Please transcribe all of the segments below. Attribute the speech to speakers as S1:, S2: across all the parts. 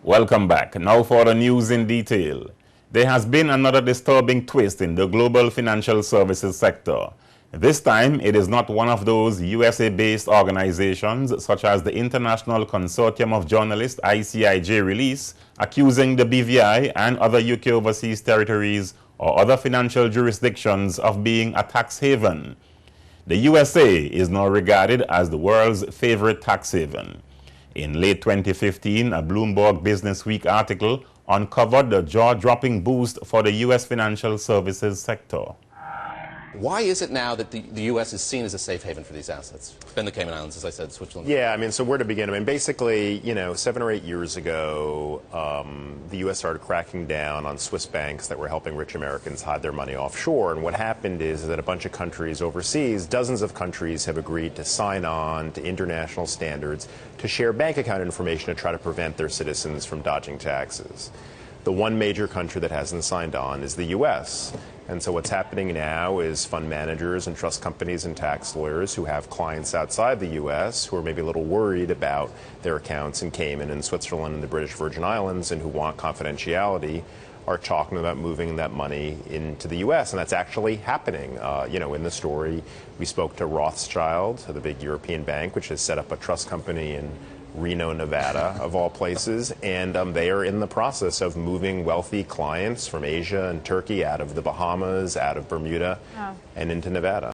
S1: Welcome back. Now for the news in detail. There has been another disturbing twist in the global financial services sector. This time, it is not one of those USA-based organizations such as the International Consortium of Journalists ICIJ release accusing the BVI and other UK overseas territories or other financial jurisdictions of being a tax haven. The USA is now regarded as the world's favorite tax haven. In late 2015, a Bloomberg Businessweek article uncovered the jaw-dropping boost for the U.S. financial services sector.
S2: Why is it now that the U.S. is seen as a safe haven for these assets? Been the Cayman Islands, as I said, Switzerland.
S3: Yeah, I mean, so where to begin? I mean, basically, 7 or 8 years ago, the U.S. started cracking down on Swiss banks that were helping rich Americans hide their money offshore. And what happened is that a bunch of countries overseas, dozens of countries, have agreed to sign on to international standards to share bank account information to try to prevent their citizens from dodging taxes. The one major country that hasn't signed on is the U.S. And so what's happening now is fund managers and trust companies and tax lawyers who have clients outside the U.S. who are maybe a little worried about their accounts in Cayman and Switzerland and the British Virgin Islands and who want confidentiality are talking about moving that money into the U.S. And that's actually happening. In the story, we spoke to Rothschild, the big European bank, which has set up a trust company in Reno, Nevada, of all places, and they are in the process of moving wealthy clients from Asia and Turkey out of the Bahamas, out of Bermuda, and into Nevada.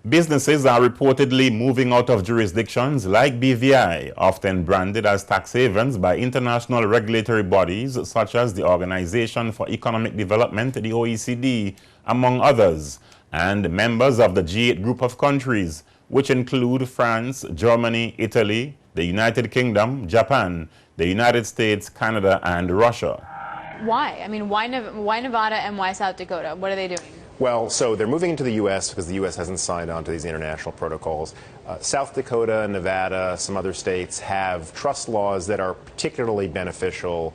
S1: Businesses are reportedly moving out of jurisdictions like BVI, often branded as tax havens by international regulatory bodies such as the Organization for Economic Development, the OECD, among others, and members of the G8 group of countries, which include France, Germany, Italy, the United Kingdom, Japan, the United States, Canada, and Russia.
S4: Why? I mean, why Nevada and why South Dakota? What are they doing?
S3: Well, so they're moving into the U.S. because the U.S. hasn't signed on to these international protocols. South Dakota, Nevada, some other states have trust laws that are particularly beneficial,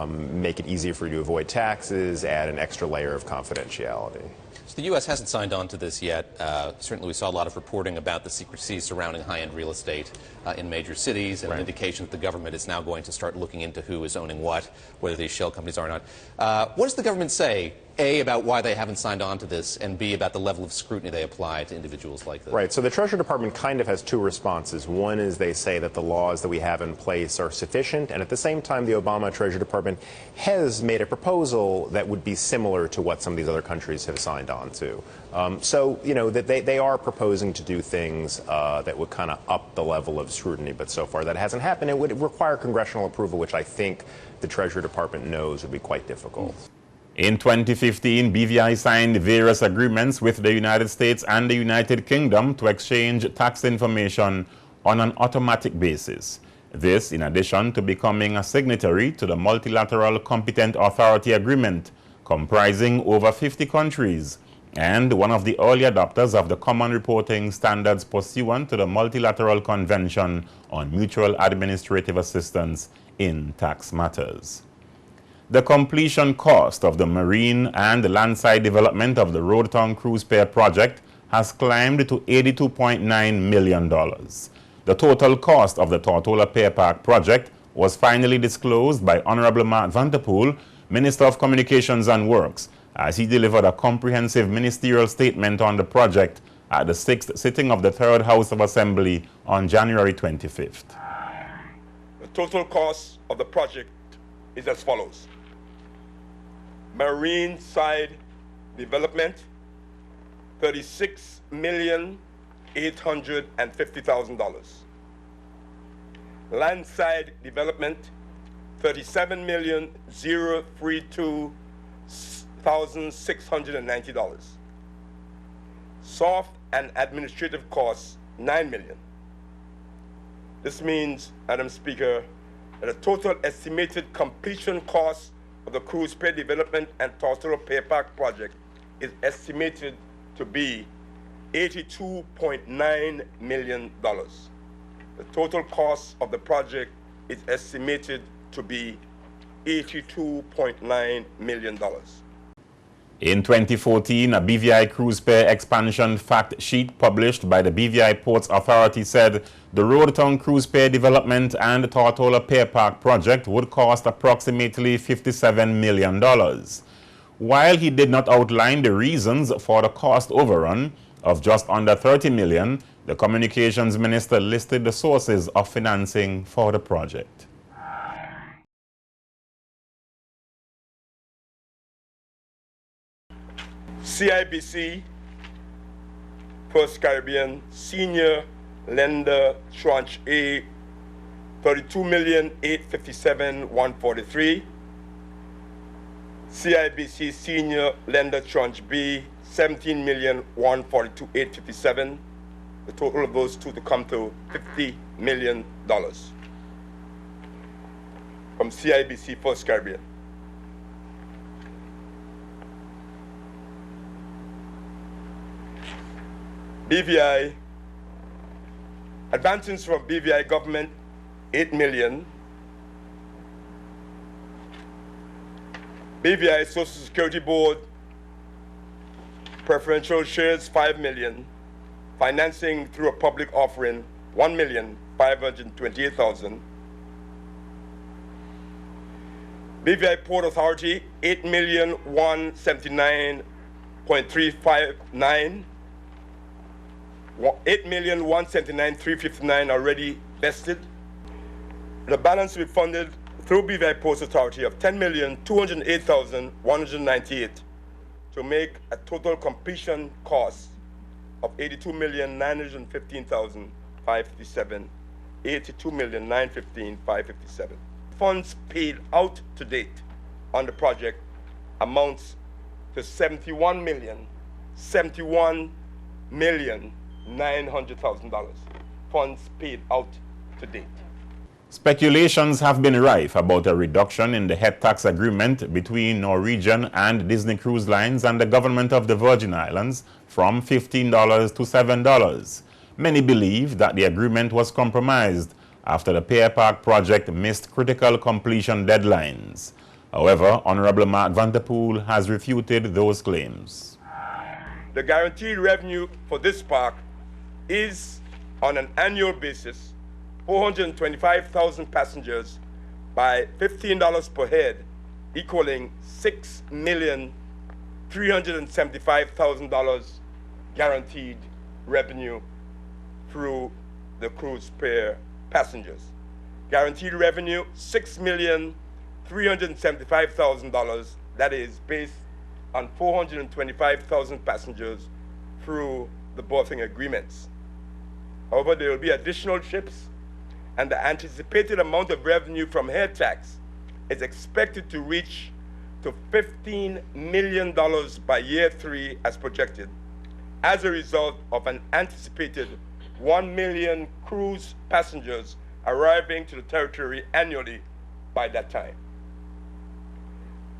S3: make it easier for you to avoid taxes, add an extra layer of confidentiality.
S2: So the U.S. hasn't signed on to this yet. Certainly we saw a lot of reporting about the secrecy surrounding high-end real estate in major cities, and an indication that the government is now going to start looking into who is owning what, whether these shell companies are or not. What does the government say, A, about why they haven't signed on to this, and B, about the level of scrutiny they apply to individuals like this?
S3: Right. So the Treasury Department kind of has two responses. One is they say that the laws that we have in place are sufficient, and at the same time, the Obama Treasury Department has made a proposal that would be similar to what some of these other countries have signed on to. That they are proposing to do things that would kind of up the level of scrutiny, but so far that hasn't happened. It would require congressional approval, which I think the Treasury Department knows would be quite difficult.
S1: In 2015, BVI signed various agreements with the United States and the United Kingdom to exchange tax information on an automatic basis. This, in addition to becoming a signatory to the Multilateral Competent Authority Agreement, comprising over 50 countries, and one of the early adopters of the Common Reporting Standards pursuant to the Multilateral Convention on Mutual Administrative Assistance in Tax Matters. The completion cost of the marine and landside development of the Roadtown Cruise Pier project has climbed to $82.9 million. The total cost of the Tortola Pier Park project was finally disclosed by Honorable Mark Vanterpool, Minister of Communications and Works, as he delivered a comprehensive ministerial statement on the project at the 6th sitting of the 3rd House of Assembly on January 25th.
S5: The total cost of the project is as follows. Marine side development, $36,850,000. Land side development, $37,032,690. Soft and administrative costs, $9 million. This means, Madam Speaker, that the total estimated completion cost of the Cruise Pier Development and Tortola Pier Park project is estimated to be $82.9 million. The total cost of the project is estimated to be $82.9 million.
S1: In 2014, a BVI cruise pier expansion fact sheet published by the BVI Ports Authority said the Roadtown Cruise Pier development and the Tortola Pier Park project would cost approximately $57 million. While he did not outline the reasons for the cost overrun of just under $30 million, the Communications Minister listed the sources of financing for the project.
S5: CIBC First Caribbean Senior Lender Tranche A, $32,857,143. CIBC Senior Lender Tranche B, $17,142,857. The total of those two to come to $50 million from CIBC First Caribbean. BVI, advances from BVI government, $8 million. BVI Social Security Board, preferential shares, $5 million. Financing through a public offering, $1,528,000. BVI Port Authority, $8,179,359. $8,179,359 already vested. The balance will be funded through BVI Ports Authority of $10,208,198 to make a total completion cost of $82,915,557. $82,915,557. Funds paid out to date on the project amounts to $71,900,000. Funds paid out to date.
S1: Speculations have been rife about a reduction in the head tax agreement between Norwegian and Disney Cruise Lines and the government of the Virgin Islands from $15 to $7. Many believe that the agreement was compromised after the Pier Park project missed critical completion deadlines. However, Honorable Mark Vanterpool has refuted those claims.
S5: The guaranteed revenue for this park is, on an annual basis, 425,000 passengers by $15 per head, equaling $6,375,000 guaranteed revenue through the cruise pier passengers. Guaranteed revenue, $6,375,000, that is based on 425,000 passengers through the berthing agreements. However, there will be additional ships, and the anticipated amount of revenue from head tax is expected to reach to $15 million by year 3 as projected, as a result of an anticipated 1 million cruise passengers arriving to the territory annually by that time.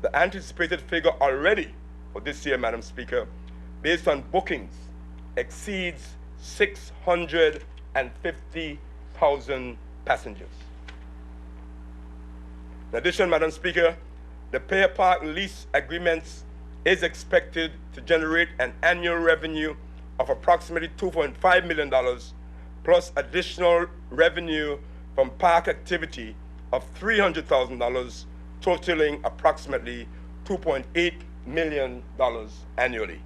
S5: The anticipated figure already for this year, Madam Speaker, based on bookings, exceeds 650,000 passengers. In addition, Madam Speaker, the Pier Park lease agreements is expected to generate an annual revenue of approximately $2.5 million, plus additional revenue from park activity of $300,000, totaling approximately $2.8 million annually.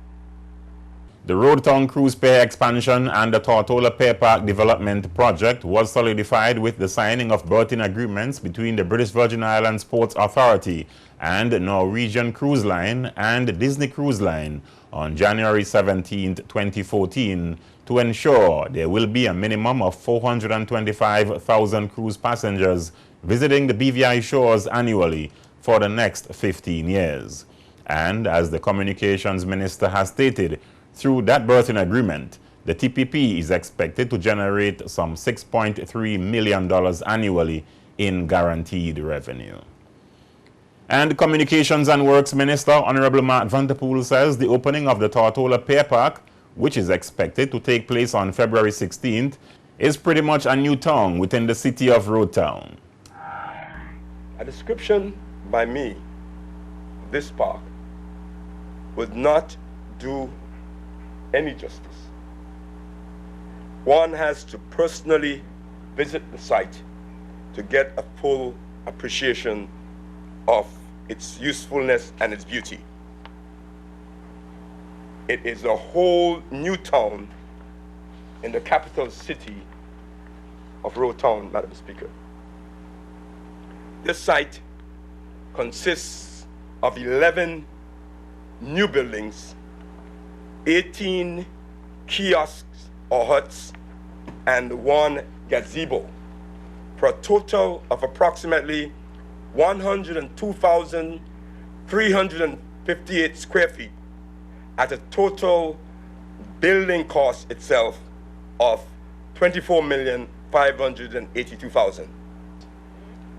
S1: The Roadtown Cruise Pier expansion and the Tortola Pier Park development project was solidified with the signing of berthing agreements between the British Virgin Islands Ports Authority and Norwegian Cruise Line and Disney Cruise Line on January 17, 2014, to ensure there will be a minimum of 425,000 cruise passengers visiting the BVI shores annually for the next 15 years. And as the Communications Minister has stated, through that berthing agreement, the TPP is expected to generate some $6.3 million annually in guaranteed revenue. And Communications and Works Minister Honorable Mark Vanterpool says the opening of the Tortola Pier Park, which is expected to take place on February 16th, is pretty much a new town within the city of Roadtown.
S5: A description by me of this park would not do any justice. One has to personally visit the site to get a full appreciation of its usefulness and its beauty. It is a whole new town in the capital city of Road Town, Madam Speaker. This site consists of 11 new buildings, 18 kiosks or huts, and 1 gazebo, for a total of approximately 102,358 square feet, at a total building cost itself of $24,582,000. I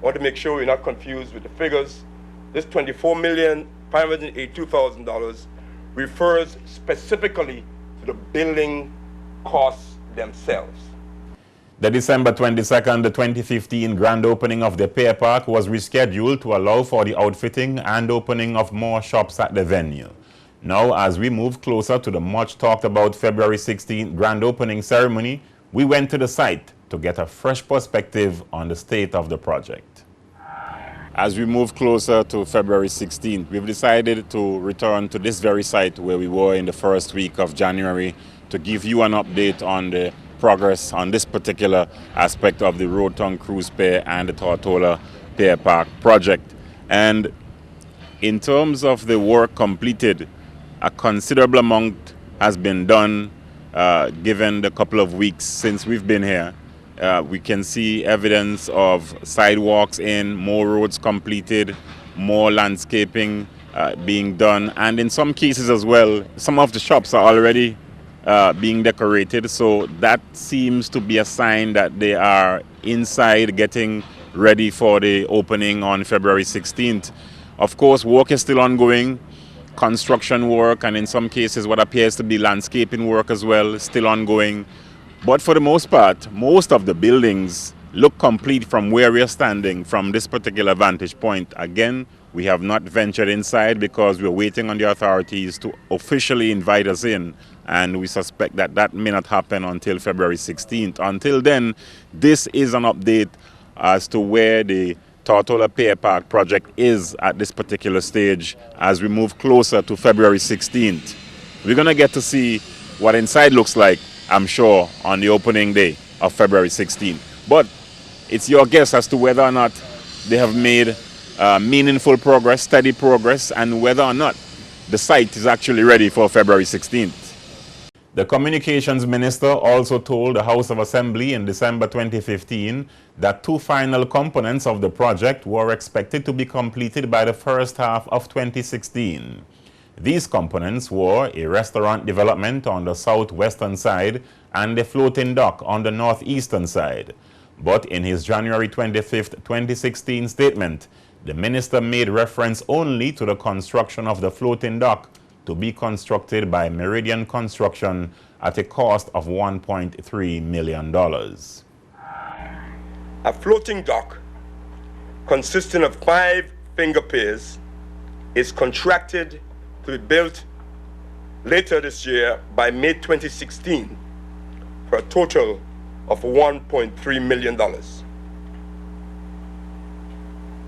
S5: want to make sure we're not confused with the figures. This $24,582,000 refers specifically to the building costs themselves.
S1: The December 22nd, 2015 grand opening of the Pier Park was rescheduled to allow for the outfitting and opening of more shops at the venue. Now, as we move closer to the much talked about February 16th grand opening ceremony, we went to the site to get a fresh perspective on the state of the project. As we move closer to February 16th, we've decided to return to this very site where we were in the first week of January to give you an update on the progress on this particular aspect of the Road Town Cruise Pier and the Tortola Pier Park project. And in terms of the work completed, a considerable amount has been done given the couple of weeks since we've been here. We can see evidence of sidewalks in, more roads completed, more landscaping being done, and in some cases as well, some of the shops are already being decorated, so that seems to be a sign that they are inside getting ready for the opening on February 16th. Of course, work is still ongoing. Construction work, and in some cases what appears to be landscaping work as well, still ongoing. But for the most part, most of the buildings look complete from where we are standing from this particular vantage point. Again, we have not ventured inside because we're waiting on the authorities to officially invite us in, and we suspect that that may not happen until February 16th. Until then, this is an update as to where the Tortola Pier Park project is at this particular stage as we move closer to February 16th. We're going to get to see what inside looks like, I'm sure, on the opening day of February 16th. But it's your guess as to whether or not they have made meaningful progress, steady progress, and whether or not the site is actually ready for February 16th. The Communications Minister also told the House of Assembly in December 2015 that 2 final components of the project were expected to be completed by the first half of 2016. These components were a restaurant development on the southwestern side and a floating dock on the northeastern side. But in his January 25th, 2016 statement, the minister made reference only to the construction of the floating dock to be constructed by Meridian Construction at a cost of $1.3 million.
S5: A floating dock consisting of 5 finger piers is contracted to be built later this year by May 2016 for a total of $1.3 million,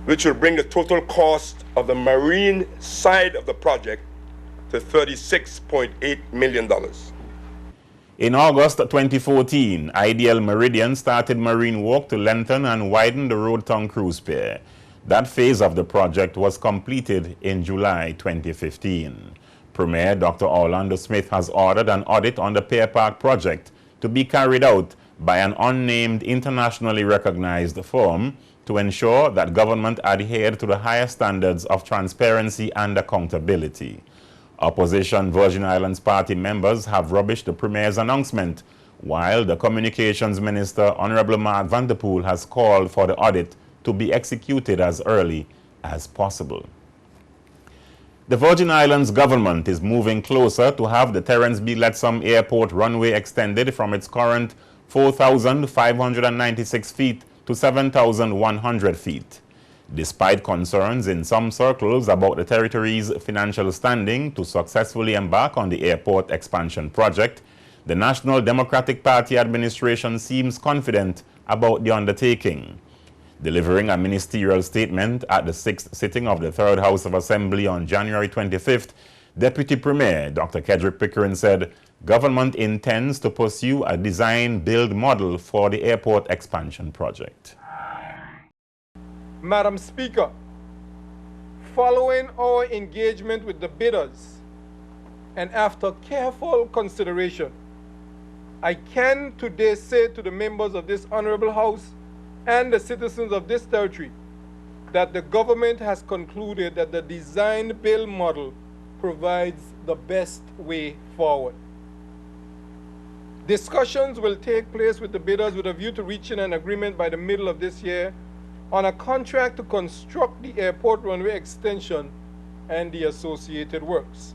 S5: which will bring the total cost of the marine side of the project to $36.8 million.
S1: In August 2014, Ideal Meridian started marine work to lengthen and widen the Road Town Cruise Pier. That phase of the project was completed in July 2015. Premier Dr. Orlando Smith has ordered an audit on the Pier Park project to be carried out by an unnamed internationally recognized firm to ensure that government adhered to the highest standards of transparency and accountability. Opposition Virgin Islands Party members have rubbished the Premier's announcement, while the Communications Minister, Honorable Mark van der Poel, has called for the audit to be executed as early as possible. The Virgin Islands government is moving closer to have the Terence B. Lettsome Airport runway extended from its current 4,596 feet to 7,100 feet. Despite concerns in some circles about the territory's financial standing to successfully embark on the airport expansion project, the National Democratic Party administration seems confident about the undertaking. Delivering a ministerial statement at the 6th sitting of the 3rd House of Assembly on January 25th, Deputy Premier Dr. Kedrick Pickering said government intends to pursue a design-build model for the airport expansion project.
S6: Madam Speaker, following our engagement with the bidders and after careful consideration, I can today say to the members of this Honorable House and the citizens of this territory that the government has concluded that the design-build model provides the best way forward. Discussions will take place with the bidders with a view to reaching an agreement by the middle of this year on a contract to construct the airport runway extension and the associated works.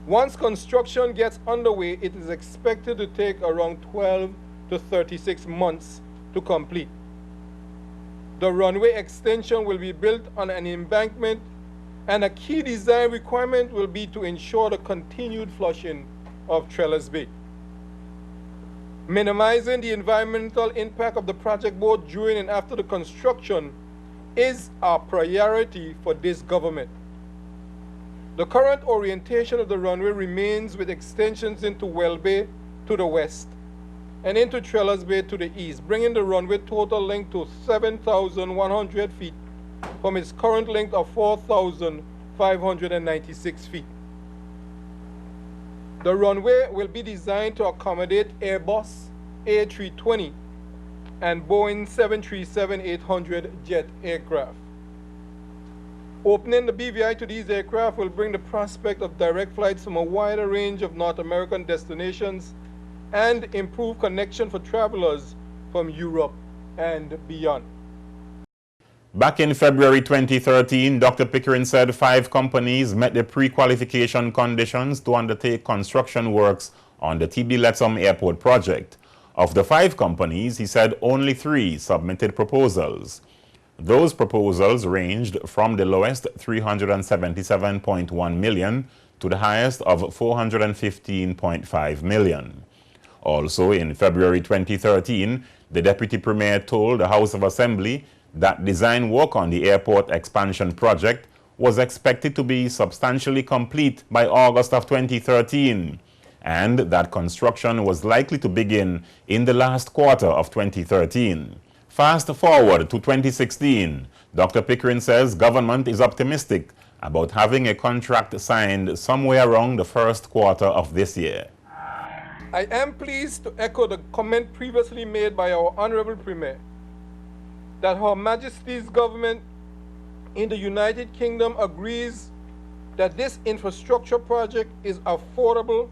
S6: Once construction gets underway, it is expected to take around 12 to 36 months to complete. The runway extension will be built on an embankment, and a key design requirement will be to ensure the continued flushing of Trellis Bay. Minimizing the environmental impact of the project both during and after the construction is a priority for this government. The current orientation of the runway remains with extensions into Well Bay to the west and into Trellis Bay to the east, bringing the runway total length to 7,100 feet from its current length of 4,596 feet. The runway will be designed to accommodate Airbus A320 and Boeing 737-800 jet aircraft. Opening the BVI to these aircraft will bring the prospect of direct flights from a wider range of North American destinations and improve connection for travelers from Europe and beyond.
S1: Back in February 2013, Dr. Pickering said 5 companies met the pre-qualification conditions to undertake construction works on the TB Lettsome Airport project. Of the 5 companies, he said only 3 submitted proposals. Those proposals ranged from the lowest $377.1 million to the highest of $415.5 million. Also in February 2013, the Deputy Premier told the House of Assembly that design work on the airport expansion project was expected to be substantially complete by August of 2013, and that construction was likely to begin in the last quarter of 2013. Fast forward to 2016, Dr. Pickering says government is optimistic about having a contract signed somewhere around the first quarter of this year.
S6: I am pleased to echo the comment previously made by our Honorable Premier that Her Majesty's government in the United Kingdom agrees that this infrastructure project is affordable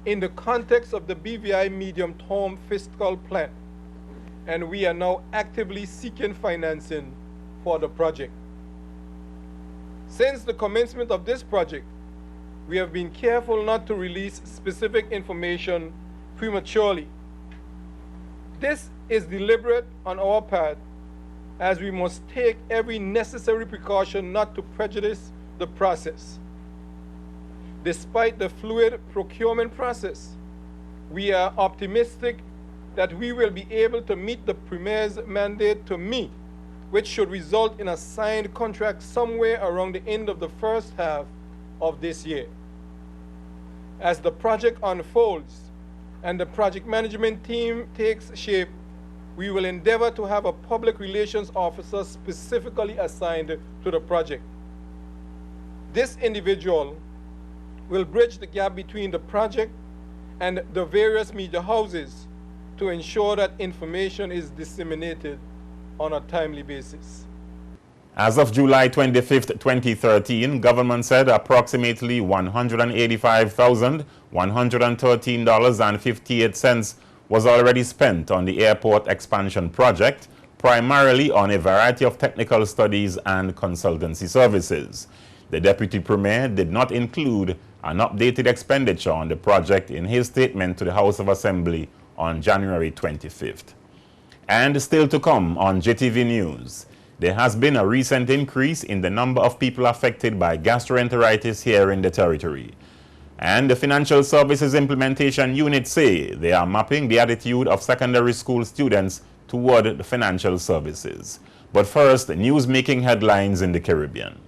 S6: in the context of the BVI medium-term fiscal plan, and we are now actively seeking financing for the project. Since the commencement of this project, we have been careful not to release specific information prematurely. This is deliberate on our part, as we must take every necessary precaution not to prejudice the process. Despite the fluid procurement process, we are optimistic that we will be able to meet the Premier's mandate to meet, which should result in a signed contract somewhere around the end of the first half of this year. As the project unfolds and the project management team takes shape, we will endeavor to have a public relations officer specifically assigned to the project. This individual will bridge the gap between the project and the various media houses to ensure that information is disseminated on a timely basis.
S1: As of July 25, 2013, government said approximately $185,113.58 was already spent on the airport expansion project, primarily on a variety of technical studies and consultancy services. The Deputy Premier did not include an updated expenditure on the project in his statement to the House of Assembly on January 25th. And still to come on JTV News, there has been a recent increase in the number of people affected by gastroenteritis here in the territory. And the Financial Services Implementation Unit say they are mapping the attitude of secondary school students toward the financial services. But first, news making headlines in the Caribbean.